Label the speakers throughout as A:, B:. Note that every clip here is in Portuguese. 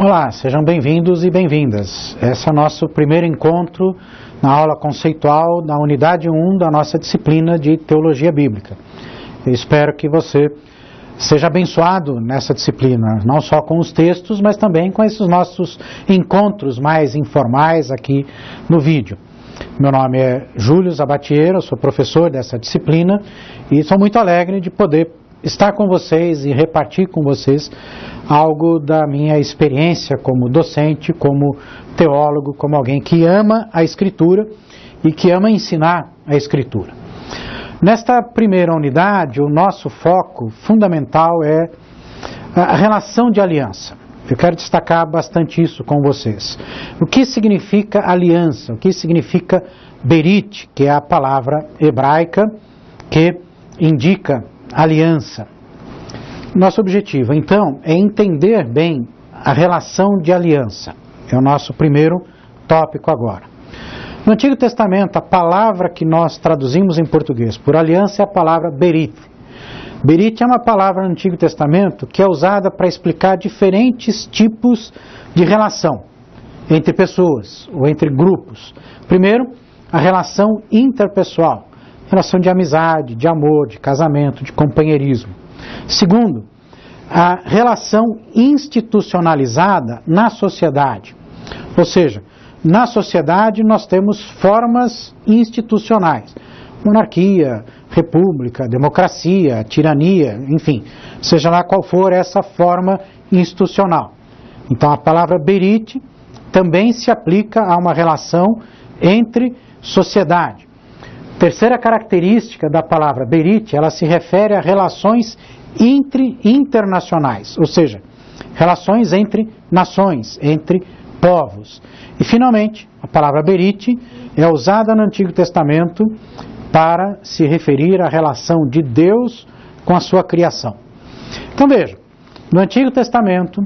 A: Olá, sejam bem-vindos e bem-vindas. Esse é o nosso primeiro encontro na aula conceitual da unidade 1 da nossa disciplina de Teologia Bíblica. Eu espero que você seja abençoado nessa disciplina, não só com os textos, mas também com esses nossos encontros mais informais aqui no vídeo. Meu nome é Júlio Zabatiero, eu sou professor dessa disciplina e sou muito alegre de poder estar com vocês e repartir com vocês algo da minha experiência como docente, como teólogo, como alguém que ama a Escritura e que ama ensinar a Escritura. Nesta primeira unidade, o nosso foco fundamental é a relação de aliança. Eu quero destacar bastante isso com vocês. O que significa aliança? O que significa berit, que é a palavra hebraica que indica aliança? Nosso objetivo, então, é entender bem a relação de aliança. É o nosso primeiro tópico agora. No Antigo Testamento, a palavra que nós traduzimos em português por aliança é a palavra berit. Berit é uma palavra no Antigo Testamento que é usada para explicar diferentes tipos de relação entre pessoas ou entre grupos. Primeiro, a relação interpessoal, relação de amizade, de amor, de casamento, de companheirismo. Segundo, a relação institucionalizada na sociedade. Ou seja, na sociedade nós temos formas institucionais. Monarquia, república, democracia, tirania, enfim, seja lá qual for essa forma institucional. Então a palavra berit também se aplica a uma relação entre sociedade. Terceira característica da palavra berit, ela se refere a relações internacionais, ou seja, relações entre nações, entre povos. E finalmente, a palavra berit é usada no Antigo Testamento para se referir à relação de Deus com a sua criação. Então veja, no Antigo Testamento,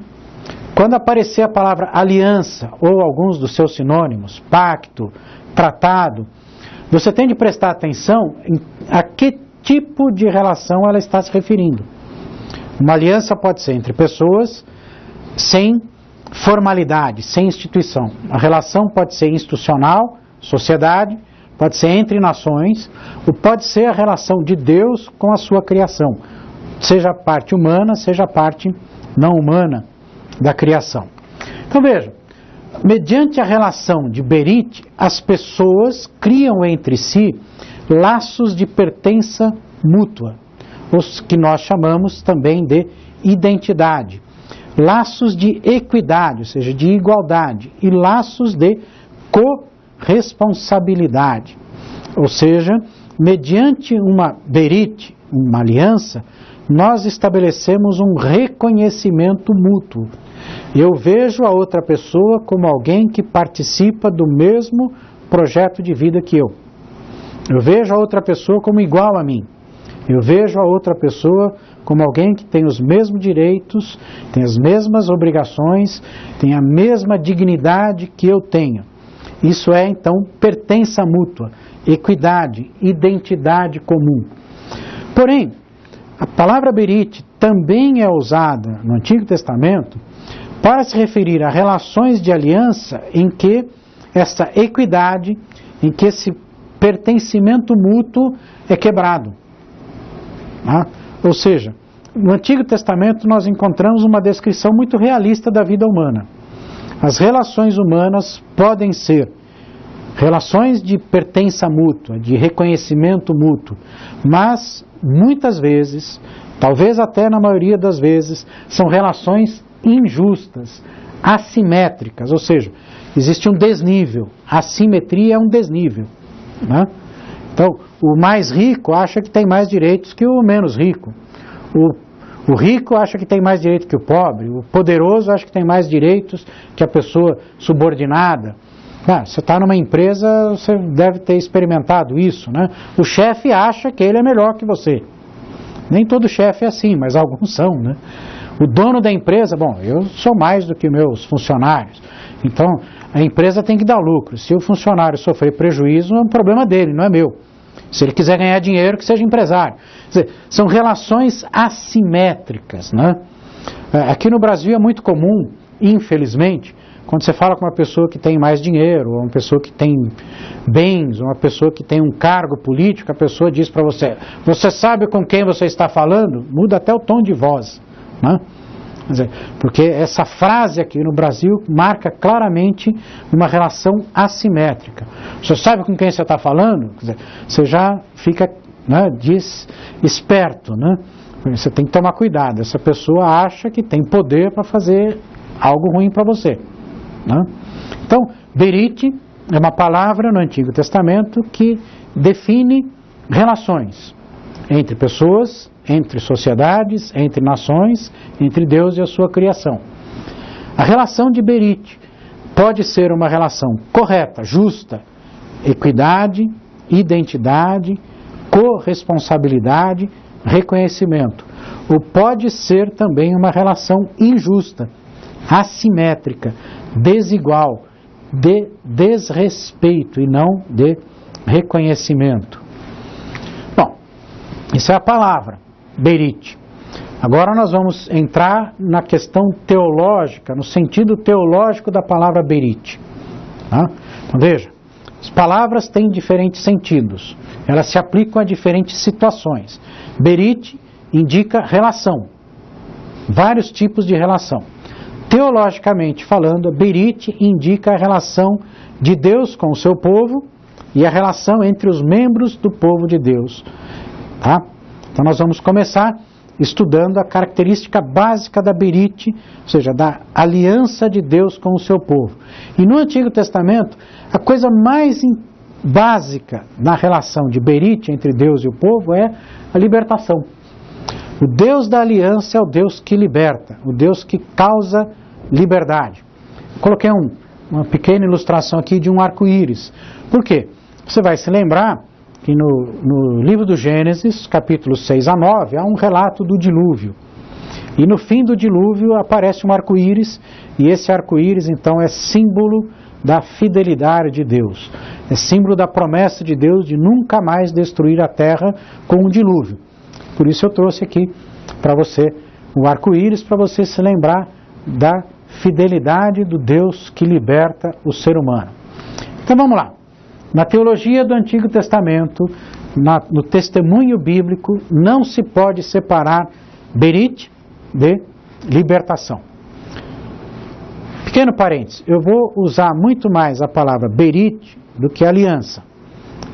A: quando aparecer a palavra aliança ou alguns dos seus sinônimos, pacto, tratado, você tem de prestar atenção a que tipo de relação ela está se referindo. Uma aliança pode ser entre pessoas sem formalidade, sem instituição. A relação pode ser institucional, sociedade, pode ser entre nações, ou pode ser a relação de Deus com a sua criação, seja a parte humana, seja a parte não humana da criação. Então veja, mediante a relação de berit, as pessoas criam entre si laços de pertença mútua, os que nós chamamos também de identidade, laços de equidade, ou seja, de igualdade, e laços de corresponsabilidade, ou seja, mediante uma berit, uma aliança, nós estabelecemos um reconhecimento mútuo. Eu vejo a outra pessoa como alguém que participa do mesmo projeto de vida que eu. Eu vejo a outra pessoa como igual a mim. Eu vejo a outra pessoa como alguém que tem os mesmos direitos, tem as mesmas obrigações, tem a mesma dignidade que eu tenho. Isso é, então, pertença mútua, equidade, identidade comum. Porém, a palavra berit também é usada no Antigo Testamento para se referir a relações de aliança em que essa equidade, em que esse pertencimento mútuo é quebrado. Ou seja, no Antigo Testamento nós encontramos uma descrição muito realista da vida humana. As relações humanas podem ser relações de pertença mútua, de reconhecimento mútuo, mas muitas vezes, talvez até na maioria das vezes, são relações injustas, assimétricas, ou seja, existe um desnível, a assimetria é um desnível, né? Então, o mais rico acha que tem mais direitos que o menos rico, o rico acha que tem mais direito que o pobre, o poderoso acha que tem mais direitos que a pessoa subordinada. Você está numa empresa, você deve ter experimentado isso, né? O chefe acha que ele é melhor que você. Nem todo chefe é assim, mas alguns são, né? O dono da empresa, bom, eu sou mais do que meus funcionários, então a empresa tem que dar lucro. Se o funcionário sofrer prejuízo, é um problema dele, não é meu. Se ele quiser ganhar dinheiro, que seja empresário. Quer dizer, são relações assimétricas, né? Aqui no Brasil é muito comum infelizmente, quando você fala com uma pessoa que tem mais dinheiro, ou uma pessoa que tem bens, ou uma pessoa que tem um cargo político, a pessoa diz para você, você sabe com quem você está falando? Muda até o tom de voz, né? Quer dizer, porque essa frase aqui no Brasil marca claramente uma relação assimétrica. Você sabe com quem você está falando? Quer dizer, você já fica, né, esperto, né? Você tem que tomar cuidado. Essa pessoa acha que tem poder para fazer algo ruim para você, né? Então, berite é uma palavra no Antigo Testamento que define relações entre pessoas, entre sociedades, entre nações, entre Deus e a sua criação. A relação de berite pode ser uma relação correta, justa, equidade, identidade, corresponsabilidade, reconhecimento. Ou pode ser também uma relação injusta, assimétrica, desigual, de desrespeito e não de reconhecimento. Bom, isso é a palavra, berite. Agora nós vamos entrar na questão teológica, no sentido teológico da palavra berite. Tá? Então veja, as palavras têm diferentes sentidos, elas se aplicam a diferentes situações. Berite indica relação, vários tipos de relação. Teologicamente falando, berite indica a relação de Deus com o seu povo e a relação entre os membros do povo de Deus. Tá? Então nós vamos começar estudando a característica básica da berite, ou seja, da aliança de Deus com o seu povo. E no Antigo Testamento, a coisa mais básica na relação de berite entre Deus e o povo é a libertação. O Deus da aliança é o Deus que liberta, o Deus que causa liberdade. Coloquei uma pequena ilustração aqui de um arco-íris. Por quê? Você vai se lembrar que no livro do Gênesis, capítulos 6 a 9, há um relato do dilúvio. E no fim do dilúvio aparece um arco-íris, e esse arco-íris então é símbolo da fidelidade de Deus. É símbolo da promessa de Deus de nunca mais destruir a terra com um dilúvio. Por isso eu trouxe aqui para você o arco-íris, para você se lembrar da fidelidade do Deus que liberta o ser humano. Então vamos lá. Na teologia do Antigo Testamento, no testemunho bíblico, não se pode separar berite de libertação. Pequeno parênteses, eu vou usar muito mais a palavra berite do que aliança.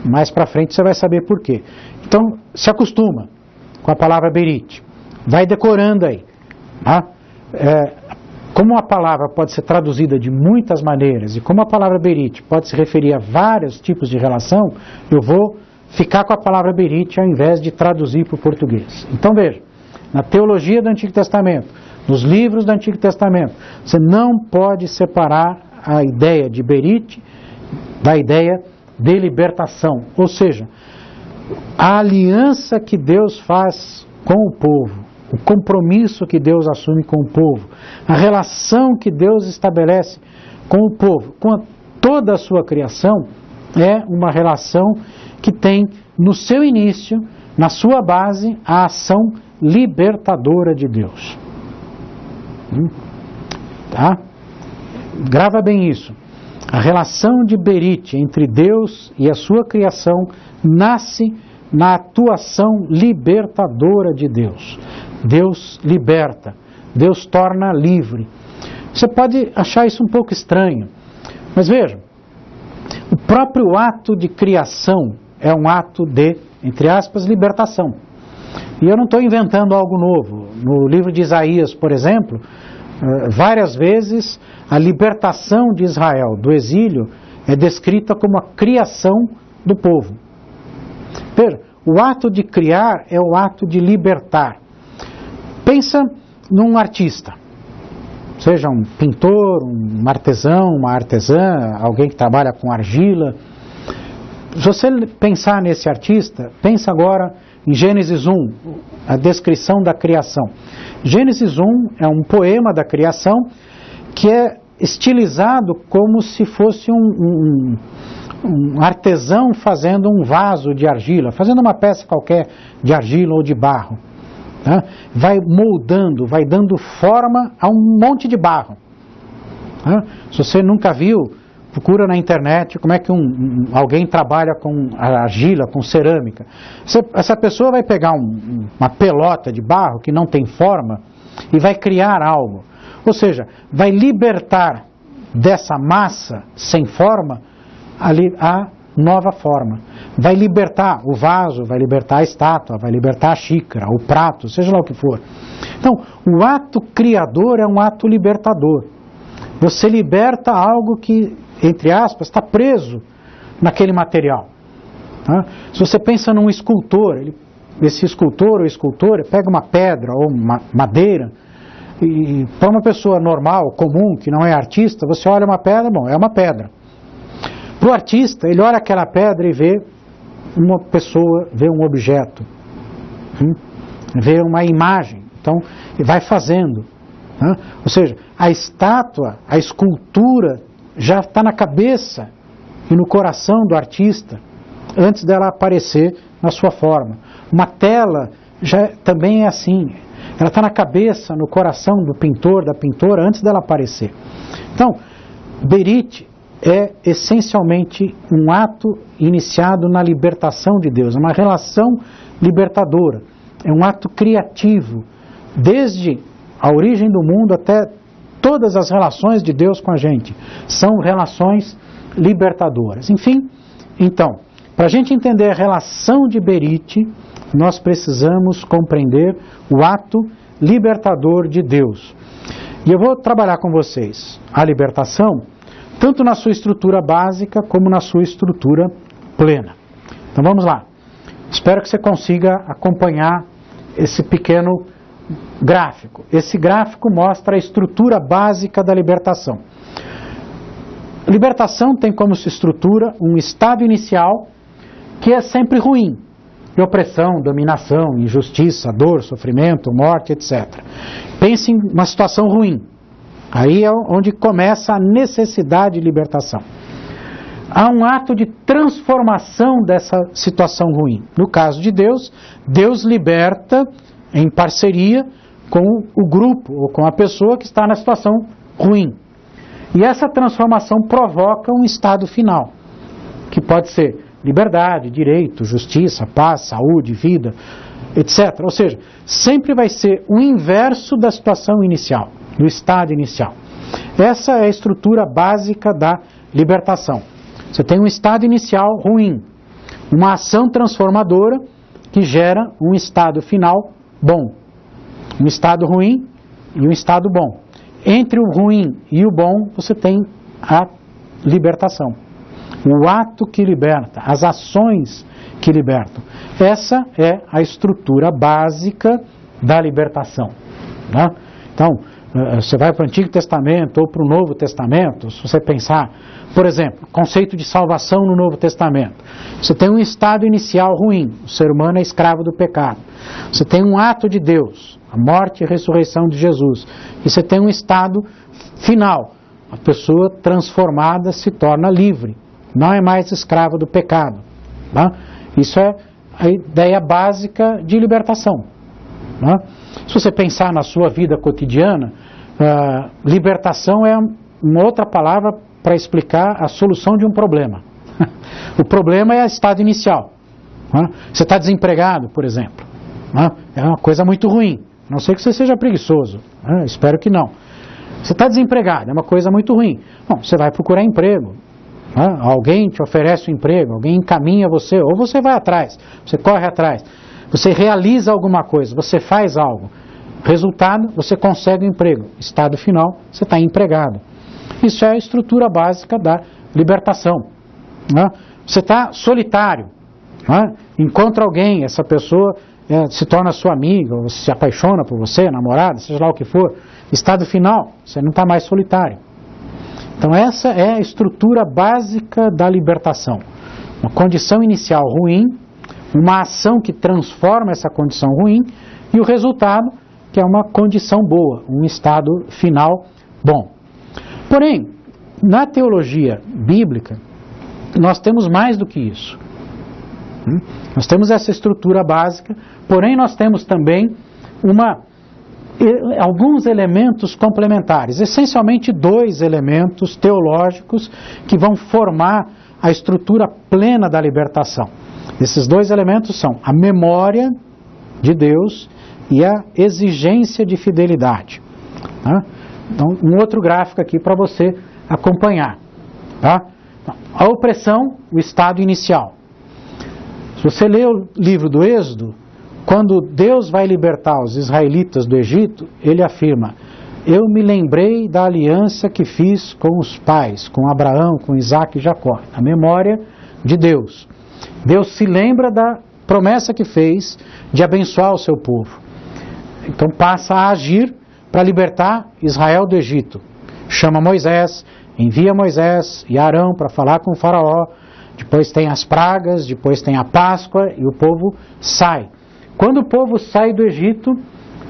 A: Mais para frente você vai saber por quê. Então, se acostuma com a palavra berite. Vai decorando aí. Tá? Como a palavra pode ser traduzida de muitas maneiras e como a palavra berite pode se referir a vários tipos de relação, eu vou ficar com a palavra berite ao invés de traduzir para o português. Então veja, na teologia do Antigo Testamento, nos livros do Antigo Testamento, você não pode separar a ideia de berite da ideia de libertação. Ou seja, a aliança que Deus faz com o povo, o compromisso que Deus assume com o povo, a relação que Deus estabelece com o povo, com toda a sua criação, é uma relação que tem no seu início, na sua base, a ação libertadora de Deus. Tá? Grava bem isso. A relação de berite entre Deus e a sua criação nasce na atuação libertadora de Deus. Deus liberta, Deus torna livre. Você pode achar isso um pouco estranho, mas veja, o próprio ato de criação é um ato de, entre aspas, libertação. E eu não estou inventando algo novo. No livro de Isaías, por exemplo, várias vezes a libertação de Israel do exílio é descrita como a criação do povo. Veja, o ato de criar é o ato de libertar. Pensa num artista, seja um pintor, um artesão, uma artesã, alguém que trabalha com argila. Se você pensar nesse artista, pensa agora em Gênesis 1, a descrição da criação. Gênesis 1 é um poema da criação que é estilizado como se fosse um artesão fazendo um vaso de argila, fazendo uma peça qualquer de argila ou de barro. Tá? Vai moldando, vai dando forma a um monte de barro. Se você nunca viu, procura na internet como é que alguém trabalha com argila, com cerâmica. Essa pessoa vai pegar uma pelota de barro que não tem forma e vai criar algo. Ou seja, vai libertar dessa massa sem forma a nova forma. Vai libertar o vaso, vai libertar a estátua, vai libertar a xícara, o prato, seja lá o que for. Então, o ato criador é um ato libertador. Você liberta algo que, entre aspas, está preso naquele material. Se você pensa num escultor, esse escultor ou escultora pega uma pedra ou uma madeira, e para uma pessoa normal, comum, que não é artista, você olha uma pedra, bom, é uma pedra. Para o artista, ele olha aquela pedra e vê uma pessoa, vê um objeto, vê uma imagem, então ele vai fazendo. Ou seja, a estátua, a escultura já está na cabeça e no coração do artista antes dela aparecer na sua forma. Uma tela já também é assim, ela está na cabeça, no coração do pintor, da pintora, antes dela aparecer. Então, Berit é essencialmente um ato iniciado na libertação de Deus, é uma relação libertadora, é um ato criativo, desde a origem do mundo até todas as relações de Deus com a gente, são relações libertadoras. Enfim, então, para a gente entender a relação de Berit, nós precisamos compreender o ato libertador de Deus. E eu vou trabalhar com vocês a libertação, tanto na sua estrutura básica como na sua estrutura plena. Então vamos lá. Espero que você consiga acompanhar esse pequeno gráfico. Esse gráfico mostra a estrutura básica da libertação. Libertação tem como sua estrutura um estado inicial que é sempre ruim. De opressão, dominação, injustiça, dor, sofrimento, morte, etc. Pense em uma situação ruim. Aí é onde começa a necessidade de libertação. Há um ato de transformação dessa situação ruim. No caso de Deus, Deus liberta em parceria com o grupo ou com a pessoa que está na situação ruim. E essa transformação provoca um estado final, que pode ser liberdade, direito, justiça, paz, saúde, vida, etc. Ou seja, sempre vai ser o inverso da situação inicial, do estado inicial. Essa é a estrutura básica da libertação. Você tem um estado inicial ruim, uma ação transformadora que gera um estado final bom. Um estado ruim e um estado bom. Entre o ruim e o bom, você tem a libertação. O ato que liberta, as ações que libertam. Essa é a estrutura básica da libertação. Né? Então, você vai para o Antigo Testamento ou para o Novo Testamento, se você pensar, por exemplo, conceito de salvação no Novo Testamento. Você tem um estado inicial ruim, o ser humano é escravo do pecado. Você tem um ato de Deus, a morte e a ressurreição de Jesus. E você tem um estado final, a pessoa transformada se torna livre. Não é mais escravo do pecado. Tá? Isso é a ideia básica de libertação. Tá? Se você pensar na sua vida cotidiana, libertação é uma outra palavra para explicar a solução de um problema. O problema é o estado inicial. Tá? Você está desempregado, por exemplo. Tá? É uma coisa muito ruim. A não ser que você seja preguiçoso. Tá? Espero que não. Você está desempregado, é uma coisa muito ruim. Bom, você vai procurar emprego. Alguém te oferece um emprego, alguém encaminha você, ou você vai atrás, você corre atrás, você realiza alguma coisa, você faz algo. Resultado, você consegue um emprego. Estado final, você está empregado. Isso é a estrutura básica da libertação. Você está solitário, encontra alguém, essa pessoa se torna sua amiga, ou se apaixona por você, namorada, seja lá o que for. Estado final, você não está mais solitário. Então essa é a estrutura básica da libertação. Uma condição inicial ruim, uma ação que transforma essa condição ruim e o resultado que é uma condição boa, um estado final bom. Porém, na teologia bíblica, nós temos mais do que isso. Nós temos essa estrutura básica, porém nós temos também uma alguns elementos complementares, essencialmente 2 elementos teológicos que vão formar a estrutura plena da libertação. Esses 2 elementos são a memória de Deus e a exigência de fidelidade. Tá? Então, um outro gráfico aqui para você acompanhar. Tá? A opressão, o estado inicial. Se você ler o livro do Êxodo, quando Deus vai libertar os israelitas do Egito, ele afirma: eu me lembrei da aliança que fiz com os pais, com Abraão, com Isaac e Jacó. A memória de Deus. Deus se lembra da promessa que fez de abençoar o seu povo. Então passa a agir para libertar Israel do Egito. Chama Moisés, envia Moisés e Arão para falar com o faraó. Depois tem as pragas, depois tem a Páscoa e o povo sai. Quando o povo sai do Egito,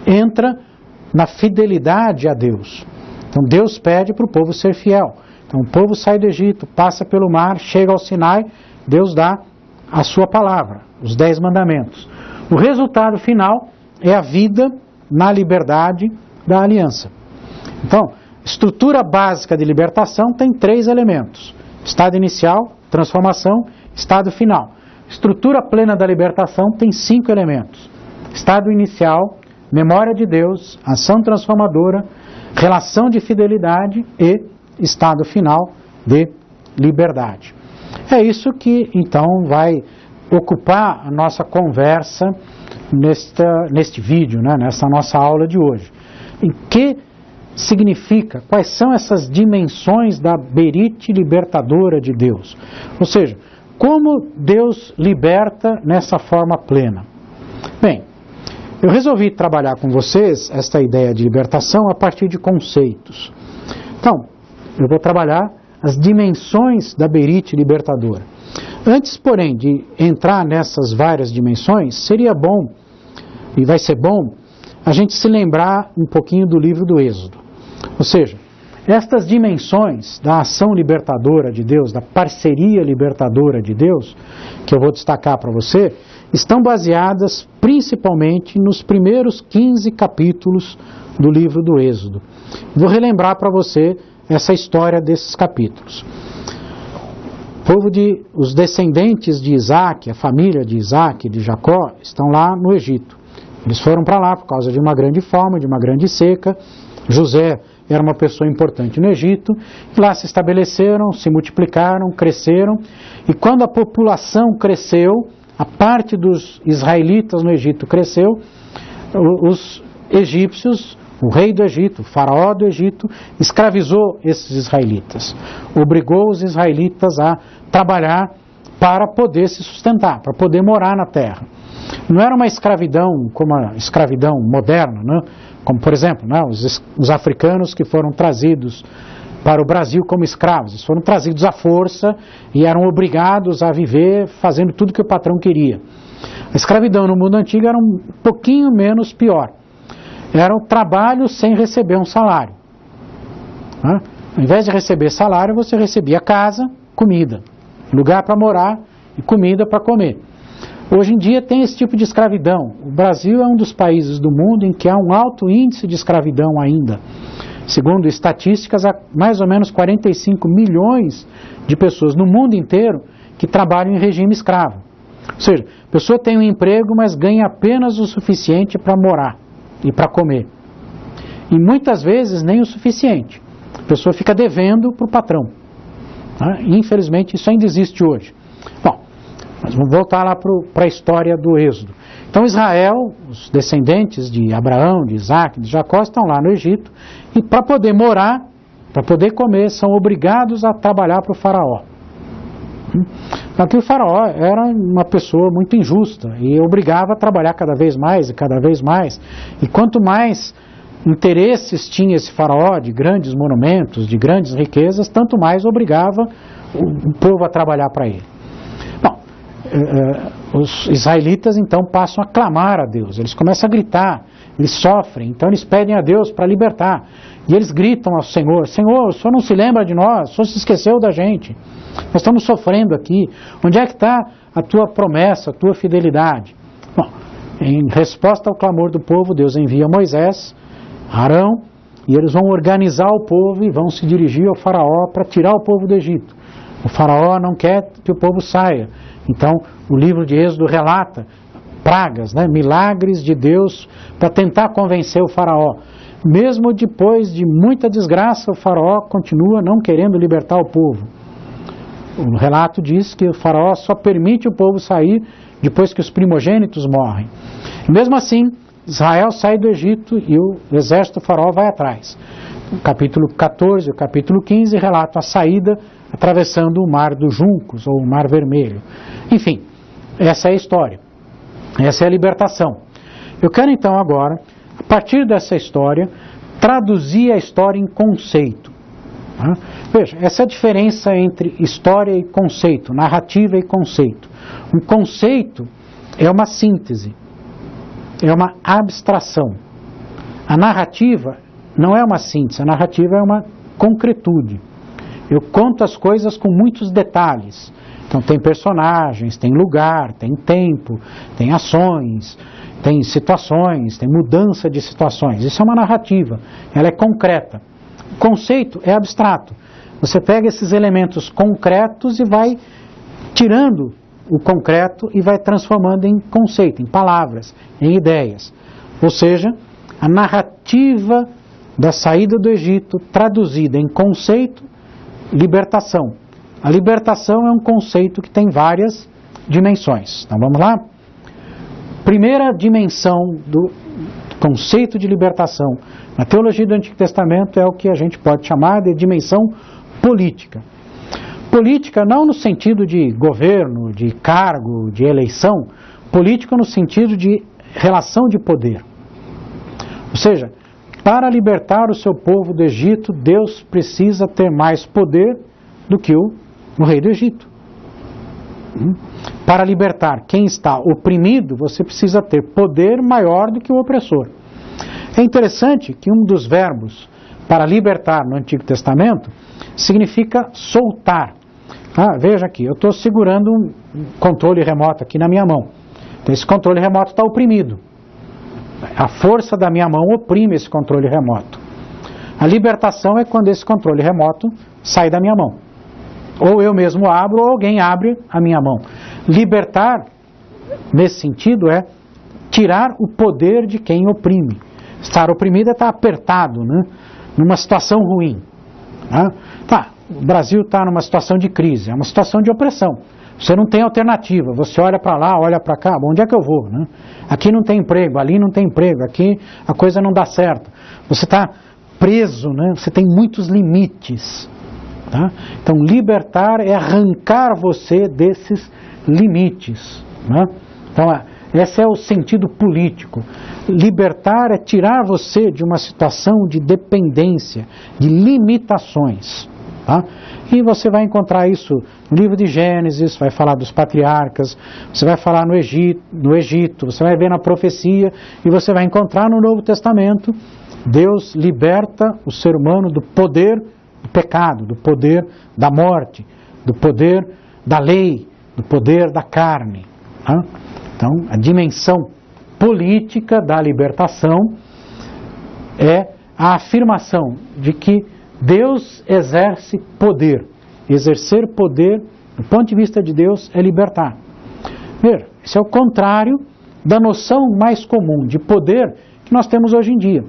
A: entra na fidelidade a Deus. Então Deus pede para o povo ser fiel. Então o povo sai do Egito, passa pelo mar, chega ao Sinai, Deus dá a sua palavra, os 10 mandamentos. O resultado final é a vida na liberdade da aliança. Então, estrutura básica de libertação tem 3 elementos: estado inicial, transformação, estado final. Estrutura plena da libertação tem 5 elementos: estado inicial, memória de Deus, ação transformadora, relação de fidelidade e estado final de liberdade. É isso que então vai ocupar a nossa conversa neste vídeo, né, nessa nossa aula de hoje. E que significa, quais são essas dimensões da berite libertadora de Deus? Ou seja, como Deus liberta nessa forma plena? Bem, eu resolvi trabalhar com vocês esta ideia de libertação a partir de conceitos. Então, eu vou trabalhar as dimensões da berite libertadora. Antes, porém, de entrar nessas várias dimensões, seria bom, e vai ser bom, a gente se lembrar um pouquinho do livro do Êxodo. Ou seja, estas dimensões da ação libertadora de Deus, da parceria libertadora de Deus, que eu vou destacar para você, estão baseadas principalmente nos primeiros 15 capítulos do livro do Êxodo. Vou relembrar para você essa história desses capítulos. Os descendentes de Isaac, a família de Isaac e de Jacó, estão lá no Egito. Eles foram para lá por causa de uma grande fome, de uma grande seca. José era uma pessoa importante no Egito, e lá se estabeleceram, se multiplicaram, cresceram, e quando a população cresceu, a parte dos israelitas no Egito cresceu, os egípcios, o rei do Egito, o faraó do Egito, escravizou esses israelitas, obrigou os israelitas a trabalhar para poder se sustentar, para poder morar na terra. Não era uma escravidão como a escravidão moderna, né? Como por exemplo, né, os africanos que foram trazidos para o Brasil como escravos. Eles foram trazidos à força e eram obrigados a viver fazendo tudo que o patrão queria. A escravidão no mundo antigo era um pouquinho menos pior. Era o trabalho sem receber um salário. Né? Ao invés de receber salário, você recebia casa, comida, lugar para morar e comida para comer. Hoje em dia tem esse tipo de escravidão. O Brasil é um dos países do mundo em que há um alto índice de escravidão ainda. Segundo estatísticas, há mais ou menos 45 milhões de pessoas no mundo inteiro que trabalham em regime escravo. Ou seja, a pessoa tem um emprego, mas ganha apenas o suficiente para morar e para comer. E muitas vezes nem o suficiente. A pessoa fica devendo para o patrão. Tá? Infelizmente isso ainda existe hoje. Bom, mas vamos voltar lá para a história do Êxodo. Então Israel, os descendentes de Abraão, de Isaac, de Jacó, estão lá no Egito e para poder morar, para poder comer, são obrigados a trabalhar para o faraó. Aqui o faraó era uma pessoa muito injusta e obrigava a trabalhar cada vez mais e cada vez mais. E quanto mais interesses tinha esse faraó de grandes monumentos, de grandes riquezas, tanto mais obrigava o povo a trabalhar para ele. Bom, os israelitas então passam a clamar a Deus, eles começam a gritar, eles sofrem, então eles pedem a Deus para libertar. E eles gritam ao Senhor: Senhor, o Senhor não se lembra de nós, o Senhor se esqueceu da gente. Nós estamos sofrendo aqui. Onde é que está a tua promessa, a tua fidelidade? Bom, em resposta ao clamor do povo, Deus envia Moisés Arão, e eles vão organizar o povo e vão se dirigir ao faraó para tirar o povo do Egito. O faraó não quer que o povo saia. Então, o livro de Êxodo relata pragas, né, milagres de Deus para tentar convencer o faraó. Mesmo depois de muita desgraça, o faraó continua não querendo libertar o povo. O relato diz que o faraó só permite o povo sair depois que os primogênitos morrem. E mesmo assim, Israel sai do Egito e o exército do faraó vai atrás. O capítulo 14 e o capítulo 15 relatam a saída atravessando o Mar dos Juncos, ou o Mar Vermelho. Enfim, essa é a história. Essa é a libertação. Eu quero então agora, a partir dessa história, traduzir a história em conceito. Tá? Veja, essa é a diferença entre história e conceito, narrativa e conceito. Um conceito é uma síntese, é uma abstração. A narrativa não é uma síntese, a narrativa é uma concretude. Eu conto as coisas com muitos detalhes. Então tem personagens, tem lugar, tem tempo, tem ações, tem situações, tem mudança de situações. Isso é uma narrativa, ela é concreta. O conceito é abstrato. Você pega esses elementos concretos e vai tirando o concreto e vai transformando em conceito, em palavras, em ideias. Ou seja, a narrativa da saída do Egito traduzida em conceito, libertação. A libertação é um conceito que tem várias dimensões. Então vamos lá? Primeira dimensão do conceito de libertação na teologia do Antigo Testamento é o que a gente pode chamar de dimensão política. Política não no sentido de governo, de cargo, de eleição, política no sentido de relação de poder. Ou seja, para libertar o seu povo do Egito, Deus precisa ter mais poder do que o rei do Egito. Para libertar quem está oprimido, você precisa ter poder maior do que o opressor. É interessante que um dos verbos para libertar no Antigo Testamento significa soltar. Veja aqui, eu estou segurando um controle remoto aqui na minha mão. Então esse controle remoto está oprimido. A força da minha mão oprime esse controle remoto. A libertação é quando esse controle remoto sai da minha mão. Ou eu mesmo abro, ou alguém abre a minha mão. Libertar, nesse sentido, é tirar o poder de quem oprime. Estar oprimido é estar apertado, né? Numa situação ruim. O Brasil está numa situação de crise, é uma situação de opressão. Você não tem alternativa, você olha para lá, olha para cá, onde é que eu vou? Né? Aqui não tem emprego, ali não tem emprego, aqui a coisa não dá certo. Você está preso, né? Você tem muitos limites. Tá? Então, libertar é arrancar você desses limites. Né? Então, esse é o sentido político. Libertar é tirar você de uma situação de dependência, de limitações. Tá? E você vai encontrar isso no livro de Gênesis, vai falar dos patriarcas, você vai falar no Egito, você vai ver na profecia e você vai encontrar no Novo Testamento. Deus liberta o ser humano do poder do pecado, do poder da morte, do poder da lei, do poder da carne. Tá? Então, a dimensão política da libertação é a afirmação de que Deus exerce poder. Exercer poder, do ponto de vista de Deus, é libertar. Veja, isso é o contrário da noção mais comum de poder que nós temos hoje em dia.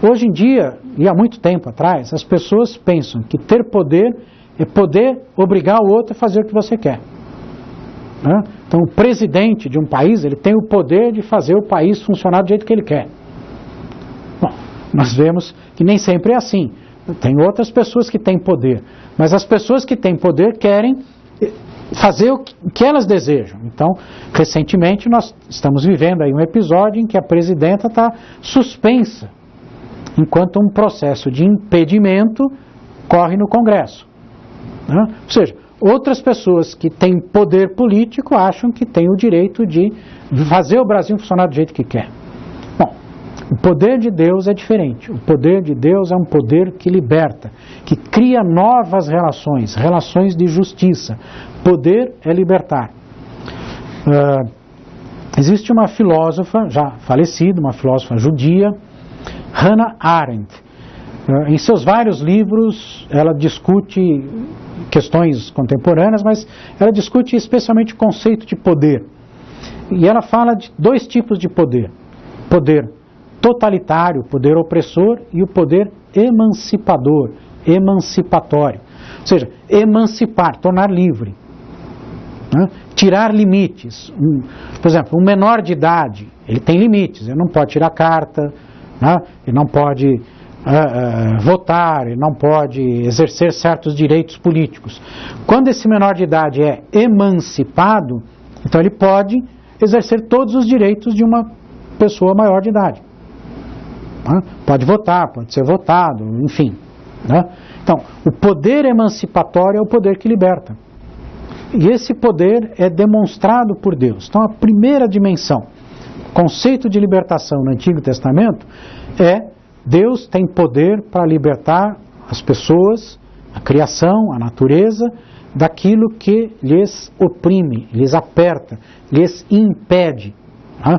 A: Hoje em dia, e há muito tempo atrás, as pessoas pensam que ter poder é poder obrigar o outro a fazer o que você quer. Né? Então, o presidente de um país, ele tem o poder de fazer o país funcionar do jeito que ele quer. Bom, nós vemos que nem sempre é assim. Tem outras pessoas que têm poder, mas as pessoas que têm poder querem fazer o que elas desejam. Então, recentemente nós estamos vivendo aí um episódio em que a presidenta está suspensa, enquanto um processo de impedimento corre no Congresso. Né? Ou seja, outras pessoas que têm poder político acham que têm o direito de fazer o Brasil funcionar do jeito que quer. O poder de Deus é diferente. O poder de Deus é um poder que liberta, que cria novas relações, relações de justiça. Poder é libertar. Existe uma filósofa, já falecida, uma filósofa judia, Hannah Arendt, em seus vários livros, ela discute questões contemporâneas, mas ela discute especialmente o conceito de poder. E ela fala de dois tipos de poder: poder totalitário, poder opressor, e o poder emancipador, emancipatório. Ou seja, emancipar, tornar livre, né? Tirar limites. Por exemplo, um menor de idade, ele tem limites, ele não pode tirar carta, né? Ele não pode votar, ele não pode exercer certos direitos políticos. Quando esse menor de idade é emancipado, então ele pode exercer todos os direitos de uma pessoa maior de idade. Pode votar, pode ser votado, enfim. Né? Então, o poder emancipatório é o poder que liberta. E esse poder é demonstrado por Deus. Então, a primeira dimensão, o conceito de libertação no Antigo Testamento é: Deus tem poder para libertar as pessoas, a criação, a natureza, daquilo que lhes oprime, lhes aperta, lhes impede. Né?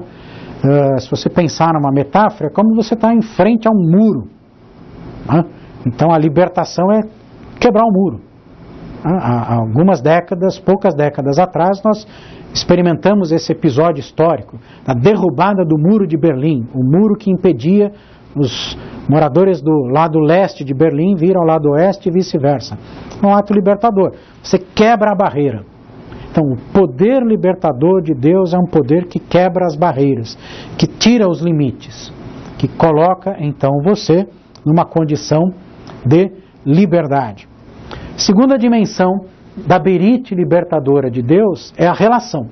A: Se você pensar numa metáfora, é como você está em frente a um muro. Né? Então a libertação é quebrar o muro. Há algumas décadas, poucas décadas atrás, nós experimentamos esse episódio histórico, a derrubada do muro de Berlim, o muro que impedia os moradores do lado leste de Berlim vir ao lado oeste e vice-versa. É um ato libertador. Você quebra a barreira. Então, o poder libertador de Deus é um poder que quebra as barreiras, que tira os limites, que coloca, então, você numa condição de liberdade. Segunda dimensão da berite libertadora de Deus é a relação.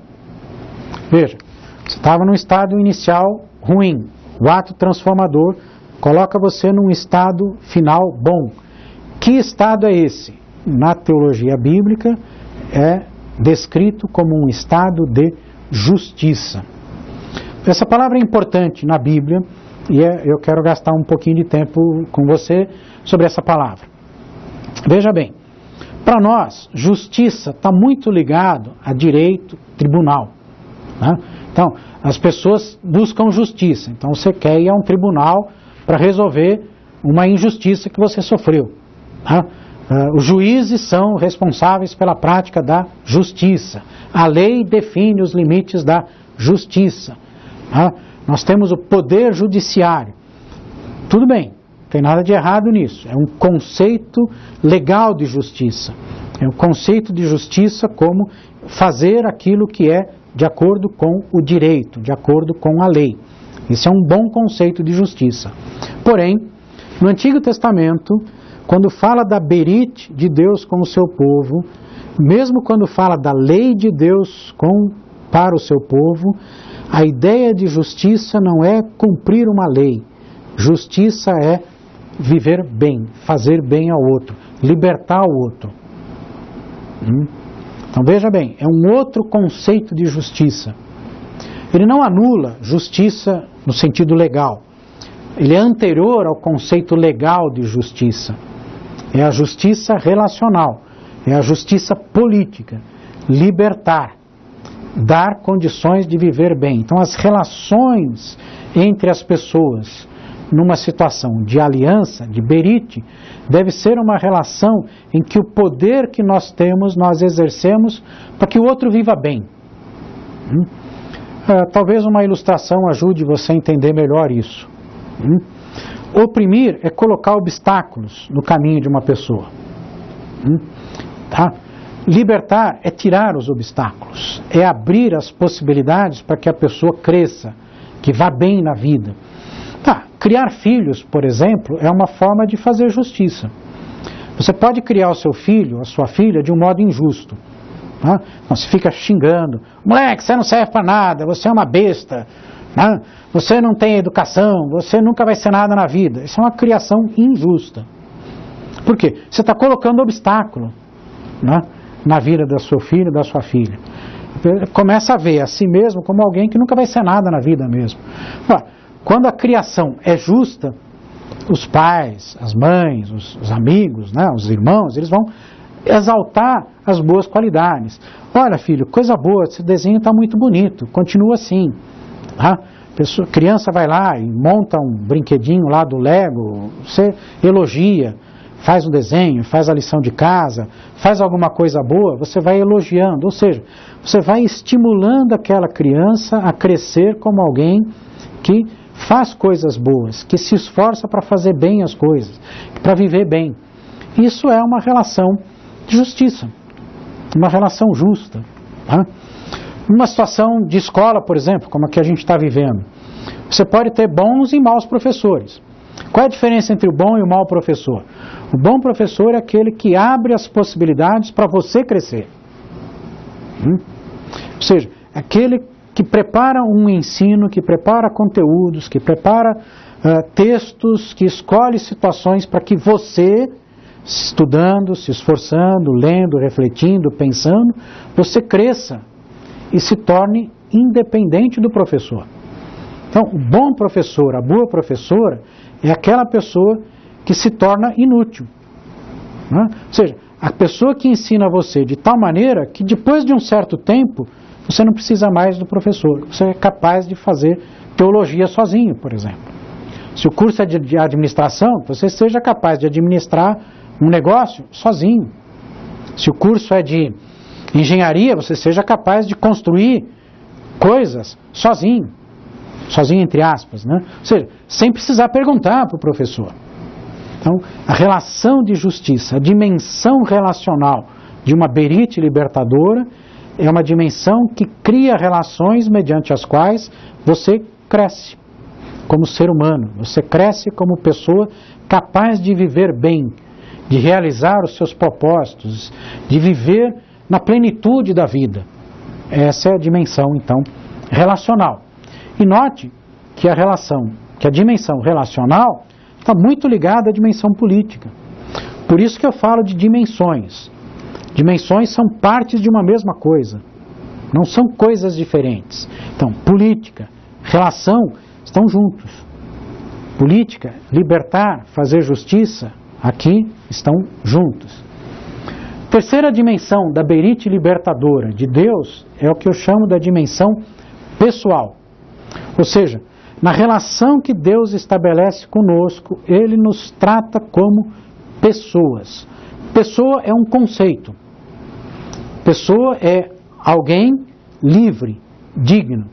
A: Veja, você estava num estado inicial ruim, o ato transformador coloca você num estado final bom. Que estado é esse? Na teologia bíblica é descrito como um estado de justiça. Essa palavra é importante na Bíblia e eu quero gastar um pouquinho de tempo com você sobre essa palavra. Veja bem, para nós, justiça está muito ligado a direito, tribunal. Né? Então, as pessoas buscam justiça. Então, você quer ir a um tribunal para resolver uma injustiça que você sofreu. Né? Os juízes são responsáveis pela prática da justiça. A lei define os limites da justiça. Né? Nós temos o poder judiciário. Tudo bem, não tem nada de errado nisso. É um conceito legal de justiça. É um conceito de justiça como fazer aquilo que é de acordo com o direito, de acordo com a lei. Esse é um bom conceito de justiça. Porém, no Antigo Testamento, quando fala da berite de Deus com o seu povo, mesmo quando fala da lei de Deus para o seu povo, a ideia de justiça não é cumprir uma lei. Justiça é viver bem, fazer bem ao outro, libertar o outro. Então veja bem, é um outro conceito de justiça. Ele não anula justiça no sentido legal. Ele é anterior ao conceito legal de justiça. É a justiça relacional, é a justiça política, libertar, dar condições de viver bem. Então as relações entre as pessoas numa situação de aliança, de berite, deve ser uma relação em que o poder que nós temos, nós exercemos para que o outro viva bem. Talvez uma ilustração ajude você a entender melhor isso. Oprimir é colocar obstáculos no caminho de uma pessoa. Tá? Libertar é tirar os obstáculos, é abrir as possibilidades para que a pessoa cresça, que vá bem na vida. Tá, criar filhos, por exemplo, é uma forma de fazer justiça. Você pode criar o seu filho, a sua filha, de um modo injusto. Tá? Então, você fica xingando, moleque, você não serve para nada, você é uma besta, né? Você não tem educação, você nunca vai ser nada na vida. Isso é uma criação injusta. Por quê? Você está colocando obstáculo, né, na vida do seu filho, da sua filha. Começa a ver a si mesmo como alguém que nunca vai ser nada na vida mesmo. Quando a criação é justa, os pais, as mães, os amigos, né, os irmãos, eles vão exaltar as boas qualidades. Olha, filho, coisa boa, esse desenho está muito bonito, continua assim. Tá? Criança vai lá e monta um brinquedinho lá do Lego, você elogia, faz um desenho, faz a lição de casa, faz alguma coisa boa, você vai elogiando, ou seja, você vai estimulando aquela criança a crescer como alguém que faz coisas boas, que se esforça para fazer bem as coisas, para viver bem. Isso é uma relação de justiça, uma relação justa. Tá? Numa situação de escola, por exemplo, como a que a gente está vivendo, você pode ter bons e maus professores. Qual é a diferença entre o bom e o mau professor? O bom professor é aquele que abre as possibilidades para você crescer. Ou seja, aquele que prepara um ensino, que prepara conteúdos, que prepara textos, que escolhe situações para que você, estudando, se esforçando, lendo, refletindo, pensando, você cresça e se torne independente do professor. Então, o bom professor, a boa professora, é aquela pessoa que se torna inútil. Né? Ou seja, a pessoa que ensina você de tal maneira que depois de um certo tempo, você não precisa mais do professor. Você é capaz de fazer teologia sozinho, por exemplo. Se o curso é de administração, você seja capaz de administrar um negócio sozinho. Se o curso é de engenharia, você seja capaz de construir coisas sozinho. Sozinho entre aspas, né? Ou seja, sem precisar perguntar para o professor. Então, a relação de justiça, a dimensão relacional de uma berite libertadora é uma dimensão que cria relações mediante as quais você cresce como ser humano, você cresce como pessoa capaz de viver bem, de realizar os seus propósitos, de viver na plenitude da vida. Essa é a dimensão, então, relacional. E note que a dimensão relacional está muito ligada à dimensão política. Por isso que eu falo de dimensões. Dimensões são partes de uma mesma coisa, não são coisas diferentes. Então, política, relação estão juntos. Política, libertar, fazer justiça, aqui estão juntos. Terceira dimensão da berite libertadora de Deus é o que eu chamo da dimensão pessoal. Ou seja, na relação que Deus estabelece conosco, Ele nos trata como pessoas. Pessoa é um conceito. Pessoa é alguém livre, digno.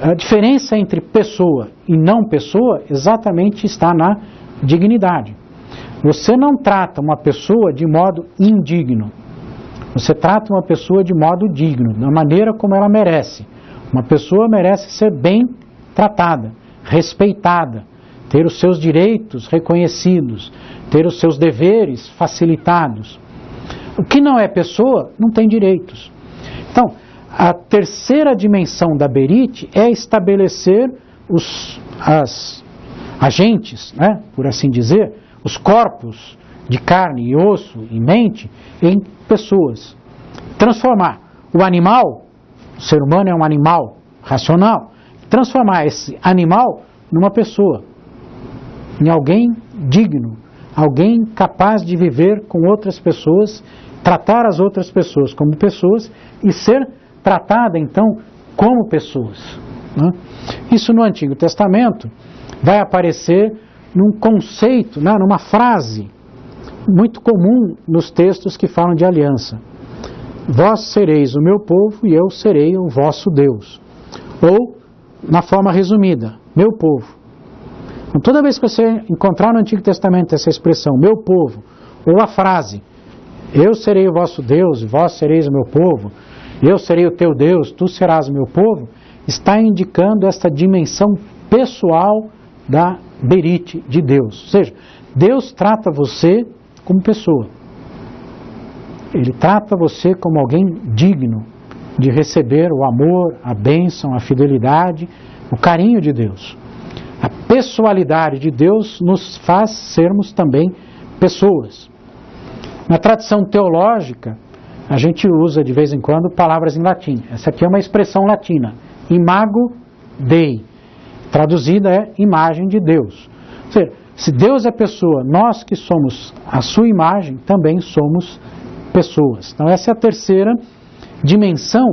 A: A diferença entre pessoa e não pessoa exatamente está na dignidade. Você não trata uma pessoa de modo indigno. Você trata uma pessoa de modo digno, da maneira como ela merece. Uma pessoa merece ser bem tratada, respeitada, ter os seus direitos reconhecidos, ter os seus deveres facilitados. O que não é pessoa, não tem direitos. Então, a terceira dimensão da berite é estabelecer as agentes, né, por assim dizer, os corpos de carne e osso e mente em pessoas. Transformar o animal, o ser humano é um animal racional, transformar esse animal numa pessoa, em alguém digno, alguém capaz de viver com outras pessoas, tratar as outras pessoas como pessoas e ser tratada então como pessoas. Né? Isso no Antigo Testamento vai aparecer num conceito, né, numa frase muito comum nos textos que falam de aliança. Vós sereis o meu povo e eu serei o vosso Deus. Ou, na forma resumida, meu povo. Então, toda vez que você encontrar no Antigo Testamento essa expressão, meu povo, ou a frase, eu serei o vosso Deus, vós sereis o meu povo, eu serei o teu Deus, tu serás o meu povo, está indicando esta dimensão pessoal da berite de Deus. Ou seja, Deus trata você como pessoa. Ele trata você como alguém digno de receber o amor, a bênção, a fidelidade, o carinho de Deus. A pessoalidade de Deus nos faz sermos também pessoas. Na tradição teológica, a gente usa de vez em quando palavras em latim. Essa aqui é uma expressão latina, imago Dei. Traduzida é imagem de Deus. Ou seja, se Deus é pessoa, nós que somos a sua imagem, também somos pessoas. Então essa é a terceira dimensão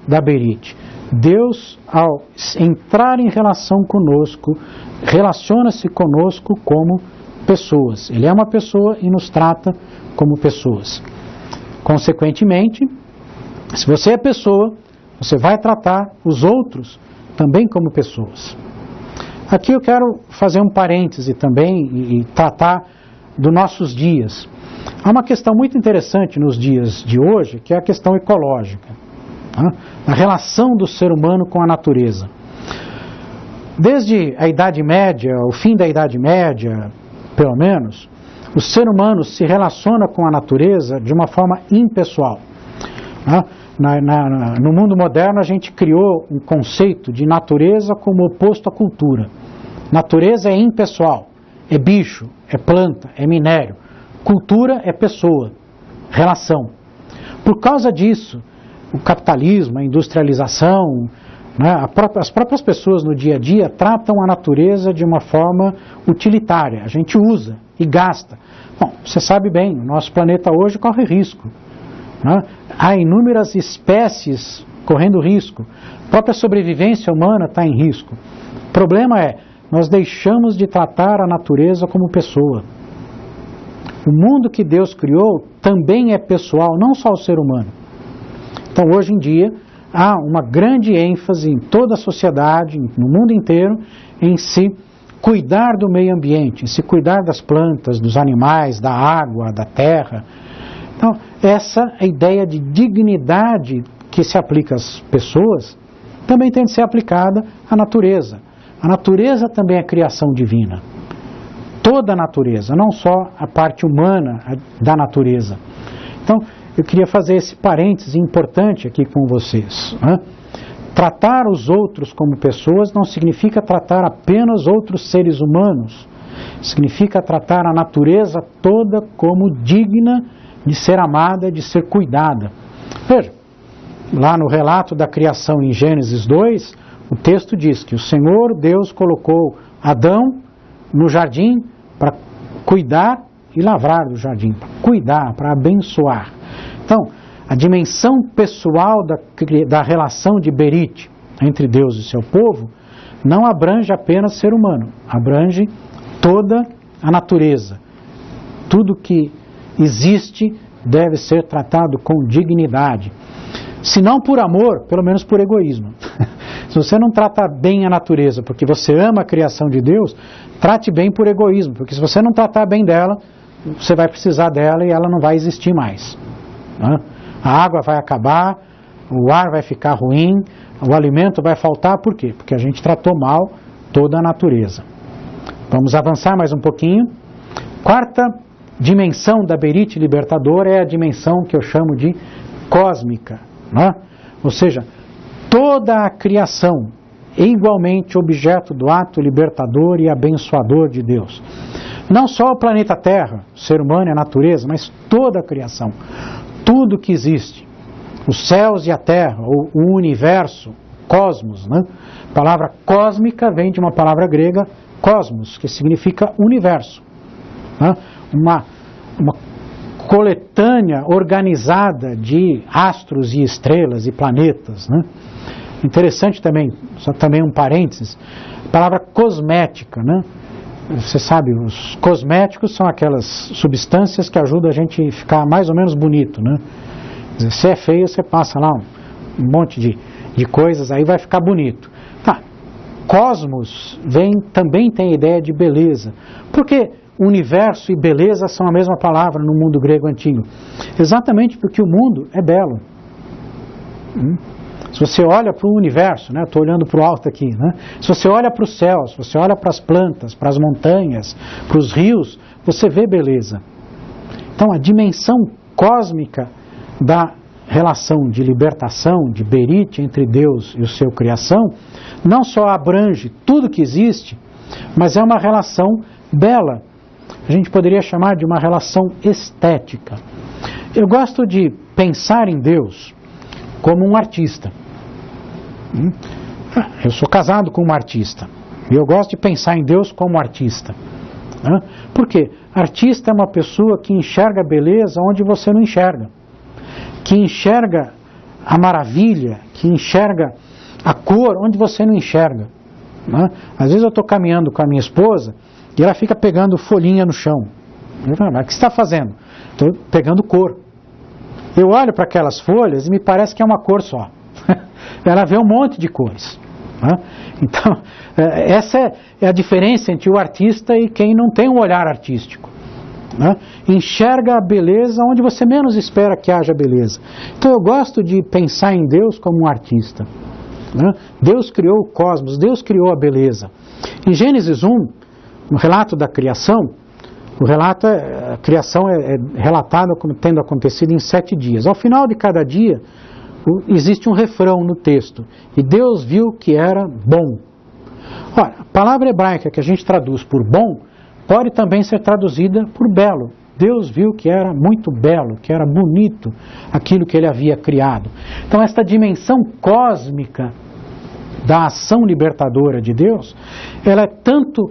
A: da berite. Deus, ao entrar em relação conosco, relaciona-se conosco como pessoas. Ele é uma pessoa e nos trata como pessoas. Consequentemente, se você é pessoa, você vai tratar os outros também como pessoas. Aqui eu quero fazer um parêntese também e tratar dos nossos dias. Há uma questão muito interessante nos dias de hoje, que é a questão ecológica, a relação do ser humano com a natureza. Desde a Idade Média, o fim da Idade Média, pelo menos, o ser humano se relaciona com a natureza de uma forma impessoal. No mundo moderno, a gente criou um conceito de natureza como oposto à cultura. Natureza é impessoal, é bicho, é planta, é minério. Cultura é pessoa, relação. Por causa disso, o capitalismo, a industrialização, as próprias pessoas no dia a dia tratam a natureza de uma forma utilitária. A gente usa e gasta. Bom, você sabe bem, o nosso planeta hoje corre risco. Há inúmeras espécies correndo risco. A própria sobrevivência humana está em risco. O problema é, nós deixamos de tratar a natureza como pessoa. O mundo que Deus criou também é pessoal, não só o ser humano. Então, hoje em dia, há uma grande ênfase em toda a sociedade, no mundo inteiro, em se cuidar do meio ambiente, em se cuidar das plantas, dos animais, da água, da terra. Então, essa é a ideia de dignidade que se aplica às pessoas, também tem de ser aplicada à natureza. A natureza também é criação divina. Toda a natureza, não só a parte humana da natureza. Então, eu queria fazer esse parêntese importante aqui com vocês. Tratar os outros como pessoas não significa tratar apenas outros seres humanos. Significa tratar a natureza toda como digna de ser amada, de ser cuidada. Veja, lá no relato da criação em Gênesis 2, o texto diz que o Senhor Deus colocou Adão no jardim para cuidar e lavrar do jardim, para cuidar, para abençoar. Então, a dimensão pessoal da relação de Berite entre Deus e seu povo não abrange apenas ser humano, abrange toda a natureza. Tudo que existe deve ser tratado com dignidade. Se não por amor, pelo menos por egoísmo. Se você não trata bem a natureza porque você ama a criação de Deus, trate bem por egoísmo, porque se você não tratar bem dela, você vai precisar dela e ela não vai existir mais. A água vai acabar, o ar vai ficar ruim, o alimento vai faltar, por quê? Porque a gente tratou mal toda a natureza. Vamos avançar mais um pouquinho. Quarta dimensão da Berite libertadora é a dimensão que eu chamo de cósmica. Ou seja, toda a criação é igualmente objeto do ato libertador e abençoador de Deus. Não só o planeta Terra, o ser humano e a natureza, mas toda a criação. Tudo que existe, os céus e a terra, ou o universo, cosmos, A palavra cósmica vem de uma palavra grega, cosmos, que significa universo. Uma coletânea organizada de astros e estrelas e planetas. Interessante também, só também um parênteses, a palavra cosmética, Você sabe, os cosméticos são aquelas substâncias que ajudam a gente a ficar mais ou menos bonito, Se é feio, você passa lá um monte de coisas, aí vai ficar bonito. Cosmos também tem a ideia de beleza. Por que universo e beleza são a mesma palavra no mundo grego antigo? Exatamente porque o mundo é belo. Se você olha para o universo, estou olhando para o alto aqui, se você olha para os céus, se você olha para as plantas, para as montanhas, para os rios, você vê beleza. Então a dimensão cósmica da relação de libertação, de Berite entre Deus e o seu criação, não só abrange tudo que existe, mas é uma relação bela. A gente poderia chamar de uma relação estética. Eu gosto de pensar em Deus como um artista. Eu sou casado com uma artista e eu gosto de pensar em Deus como artista. Por quê? Artista é uma pessoa que enxerga a beleza onde você não enxerga, que enxerga a maravilha, que enxerga a cor onde você não enxerga. Né? Às vezes eu estou caminhando com a minha esposa e ela fica pegando folhinha no chão. Eu falo, mas o que você está fazendo? Estou pegando cor. Eu olho para aquelas folhas e me parece que é uma cor só. Ela vê um monte de cores. Né? Então, essa é a diferença entre o artista e quem não tem um olhar artístico. Né? Enxerga a beleza onde você menos espera que haja beleza. Então eu gosto de pensar em Deus como um artista. Né? Deus criou o cosmos, Deus criou a beleza. Em Gênesis 1, no relato da criação, a criação é relatada como tendo acontecido em 7 dias. Ao final de cada dia, existe um refrão no texto. E Deus viu que era bom. Ora, a palavra hebraica que a gente traduz por bom, pode também ser traduzida por belo. Deus viu que era muito belo, que era bonito aquilo que ele havia criado. Então esta dimensão cósmica da ação libertadora de Deus, ela é tanto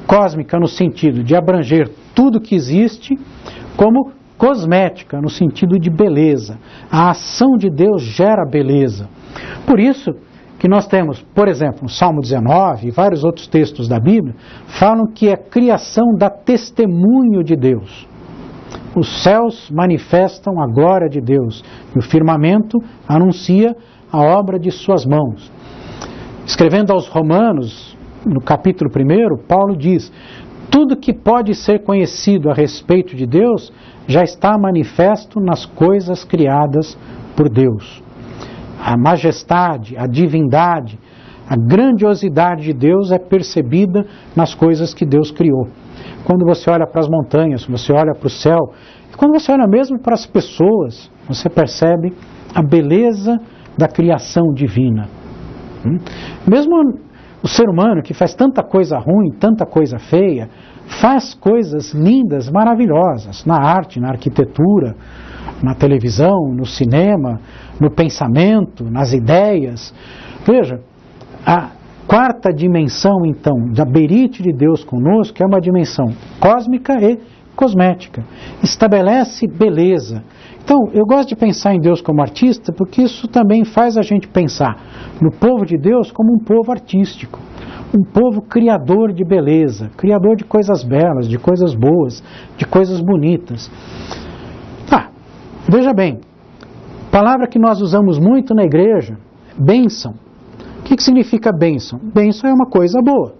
A: cósmica no sentido de abranger tudo que existe, como cosmética no sentido de beleza. A ação de Deus gera beleza. Por isso que nós temos, por exemplo, no Salmo 19 e vários outros textos da Bíblia, falam que a criação dá testemunho de Deus. Os céus manifestam a glória de Deus e o firmamento anuncia a obra de suas mãos. Escrevendo aos Romanos, no capítulo 1, Paulo diz: tudo que pode ser conhecido a respeito de Deus já está manifesto nas coisas criadas por Deus. A majestade, a divindade, a grandiosidade de Deus é percebida nas coisas que Deus criou. Quando você olha para as montanhas, você olha para o céu, e quando você olha mesmo para as pessoas, você percebe a beleza da criação divina. Mesmo o ser humano que faz tanta coisa ruim, tanta coisa feia, faz coisas lindas, maravilhosas, na arte, na arquitetura, na televisão, no cinema, no pensamento, nas ideias. Veja, a quarta dimensão, então, da berite de Deus conosco é uma dimensão cósmica e cosmética. Estabelece beleza. Então, eu gosto de pensar em Deus como artista porque isso também faz a gente pensar no povo de Deus como um povo artístico. Um povo criador de beleza, criador de coisas belas, de coisas boas, de coisas bonitas. Veja bem, palavra que nós usamos muito na igreja, bênção. O que significa bênção? Bênção é uma coisa boa.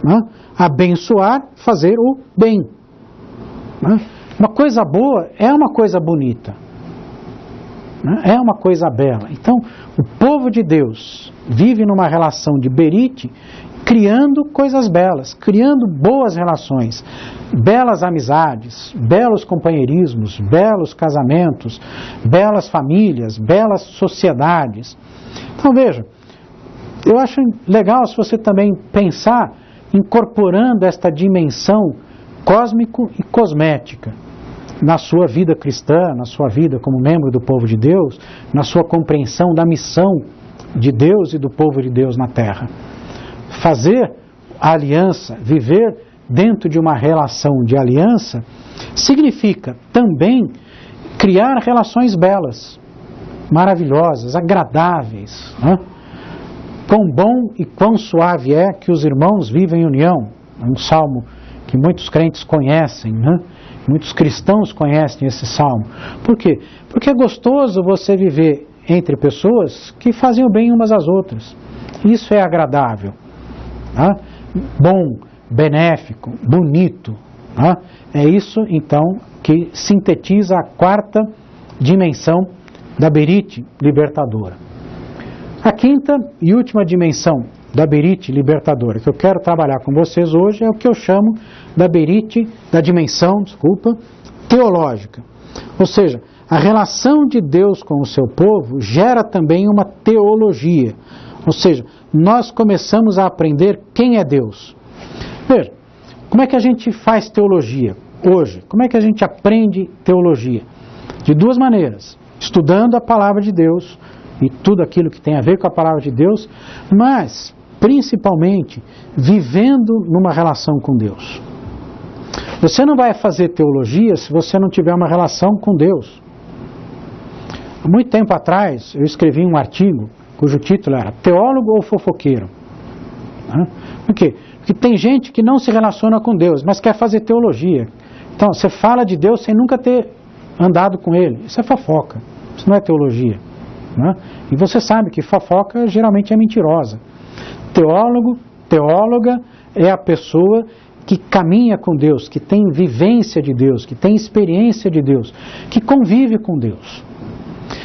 A: Né? Abençoar, fazer o bem. Né? Uma coisa boa é uma coisa bonita. Né? É uma coisa bela. Então, o povo de Deus vive numa relação de berite, criando coisas belas, criando boas relações, belas amizades, belos companheirismos, belos casamentos, belas famílias, belas sociedades. Então veja, eu acho legal se você também pensar incorporando esta dimensão cósmico e cosmética na sua vida cristã, na sua vida como membro do povo de Deus, na sua compreensão da missão de Deus e do povo de Deus na terra. Fazer a aliança, viver dentro de uma relação de aliança, significa também criar relações belas, maravilhosas, agradáveis. Né? Quão bom e quão suave é que os irmãos vivem em união. É um salmo que muitos crentes conhecem, né? Muitos cristãos conhecem esse salmo. Por quê? Porque é gostoso você viver entre pessoas que fazem o bem umas às outras. Isso é agradável. Né? Bom, benéfico, bonito. Né? É isso, então, que sintetiza a quarta dimensão da berite libertadora. A quinta e última dimensão da berite libertadora que eu quero trabalhar com vocês hoje é o que eu chamo da dimensão teológica. Ou seja, a relação de Deus com o seu povo gera também uma teologia. Ou seja, nós começamos a aprender quem é Deus. Veja, como é que a gente faz teologia hoje? Como é que a gente aprende teologia? De duas maneiras. Estudando a palavra de Deus e tudo aquilo que tem a ver com a palavra de Deus, mas, principalmente, vivendo numa relação com Deus. Você não vai fazer teologia se você não tiver uma relação com Deus. Há muito tempo atrás, eu escrevi um artigo cujo título era Teólogo ou Fofoqueiro? Por quê? Porque tem gente que não se relaciona com Deus, mas quer fazer teologia. Então, você fala de Deus sem nunca ter andado com Ele. Isso é fofoca, isso não é teologia. E você sabe que fofoca geralmente é mentirosa. Teólogo, teóloga é a pessoa que caminha com Deus, que tem vivência de Deus, que tem experiência de Deus, que convive com Deus.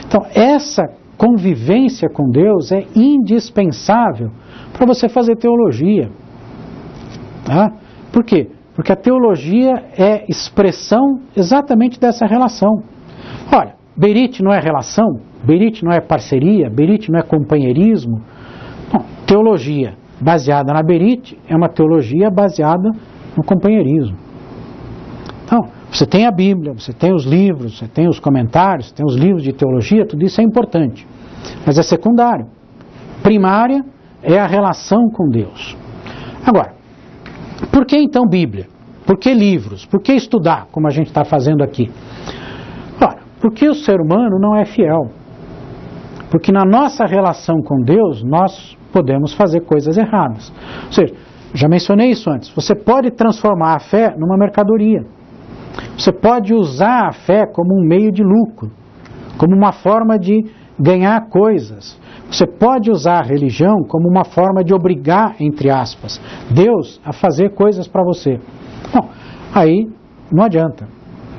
A: Então, essa convivência com Deus é indispensável para você fazer teologia. Por quê? Porque a teologia é expressão exatamente dessa relação. Olha, Berite não é relação, Berite não é parceria, Berite não é companheirismo. Não, teologia baseada na Berite é uma teologia baseada no companheirismo. Então, você tem a Bíblia, você tem os livros, você tem os comentários, você tem os livros de teologia, tudo isso é importante. Mas é secundário. Primária é a relação com Deus. Agora, por que então Bíblia? Por que livros? Por que estudar, como a gente está fazendo aqui? Ora, porque o ser humano não é fiel. Porque na nossa relação com Deus, nós podemos fazer coisas erradas. Ou seja, já mencionei isso antes, você pode transformar a fé numa mercadoria. Você pode usar a fé como um meio de lucro, como uma forma de ganhar coisas. Você pode usar a religião como uma forma de obrigar, entre aspas, Deus a fazer coisas para você. Bom, aí não adianta,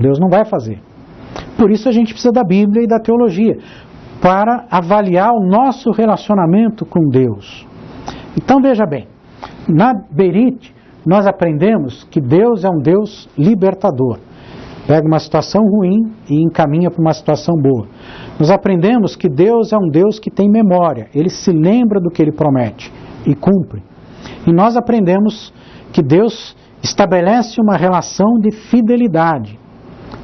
A: Deus não vai fazer. Por isso a gente precisa da Bíblia e da teologia, para avaliar o nosso relacionamento com Deus. Então veja bem, na Berite nós aprendemos que Deus é um Deus libertador. Pega uma situação ruim e encaminha para uma situação boa. Nós aprendemos que Deus é um Deus que tem memória, Ele se lembra do que Ele promete e cumpre. E nós aprendemos que Deus estabelece uma relação de fidelidade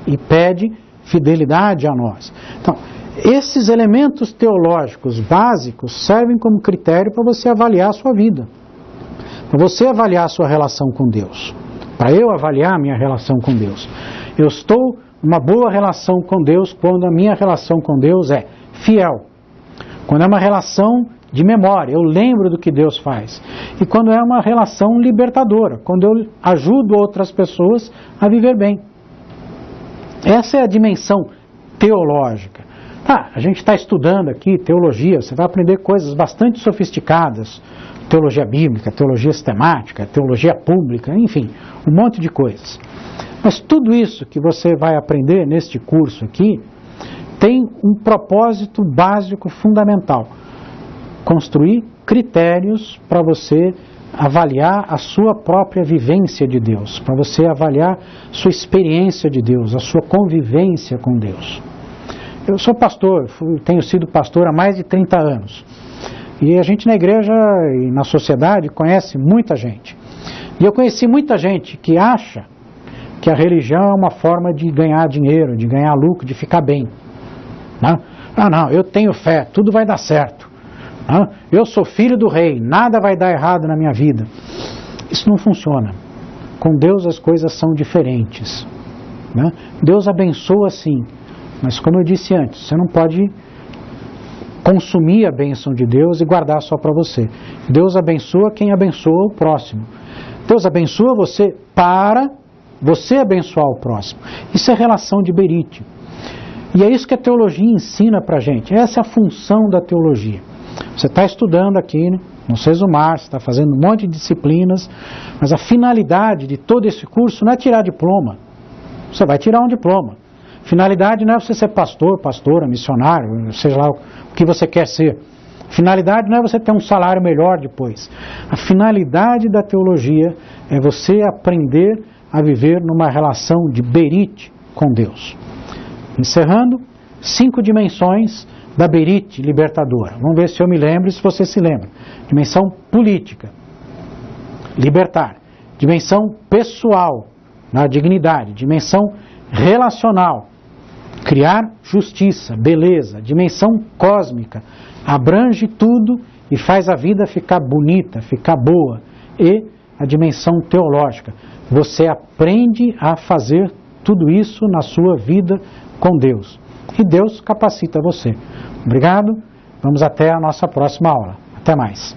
A: e pede fidelidade a nós. Então, esses elementos teológicos básicos servem como critério para você avaliar a sua vida, para você avaliar a sua relação com Deus, para eu avaliar a minha relação com Deus. Eu estou numa boa relação com Deus quando a minha relação com Deus é fiel, quando é uma relação de memória, eu lembro do que Deus faz, e quando é uma relação libertadora, quando eu ajudo outras pessoas a viver bem. Essa é a dimensão teológica. A gente está estudando aqui teologia, você vai aprender coisas bastante sofisticadas, teologia bíblica, teologia sistemática, teologia pública, enfim, um monte de coisas. Mas tudo isso que você vai aprender neste curso aqui tem um propósito básico fundamental: construir critérios para você avaliar a sua própria vivência de Deus, para você avaliar sua experiência de Deus, a sua convivência com Deus. Eu sou pastor, tenho sido pastor há mais de 30 anos. E a gente na igreja e na sociedade conhece muita gente. E eu conheci muita gente que acha que a religião é uma forma de ganhar dinheiro, de ganhar lucro, de ficar bem. Não, eu tenho fé, tudo vai dar certo. Eu sou filho do rei, nada vai dar errado na minha vida. Isso não funciona. Com Deus as coisas são diferentes. Deus abençoa sim, mas como eu disse antes, você não pode consumir a bênção de Deus e guardar só para você. Deus abençoa quem abençoa o próximo. Deus abençoa você para você abençoar o próximo. Isso é relação de Berite. E é isso que a teologia ensina para a gente. Essa é a função da teologia. Você está estudando aqui, no Sesumar, você está fazendo um monte de disciplinas, mas a finalidade de todo esse curso não é tirar diploma. Você vai tirar um diploma. A finalidade não é você ser pastor, pastora, missionário, seja lá o que você quer ser. A finalidade não é você ter um salário melhor depois. A finalidade da teologia é você aprender a viver numa relação de Berite com Deus. Encerrando, 5 dimensões da Berite libertadora. Vamos ver se eu me lembro e se você se lembra. Dimensão política, libertar. Dimensão pessoal, na dignidade. Dimensão relacional, criar justiça, beleza. Dimensão cósmica, abrange tudo e faz a vida ficar bonita, ficar boa. E a dimensão teológica, você aprende a fazer tudo isso na sua vida com Deus. E Deus capacita você. Obrigado. Vamos até a nossa próxima aula. Até mais.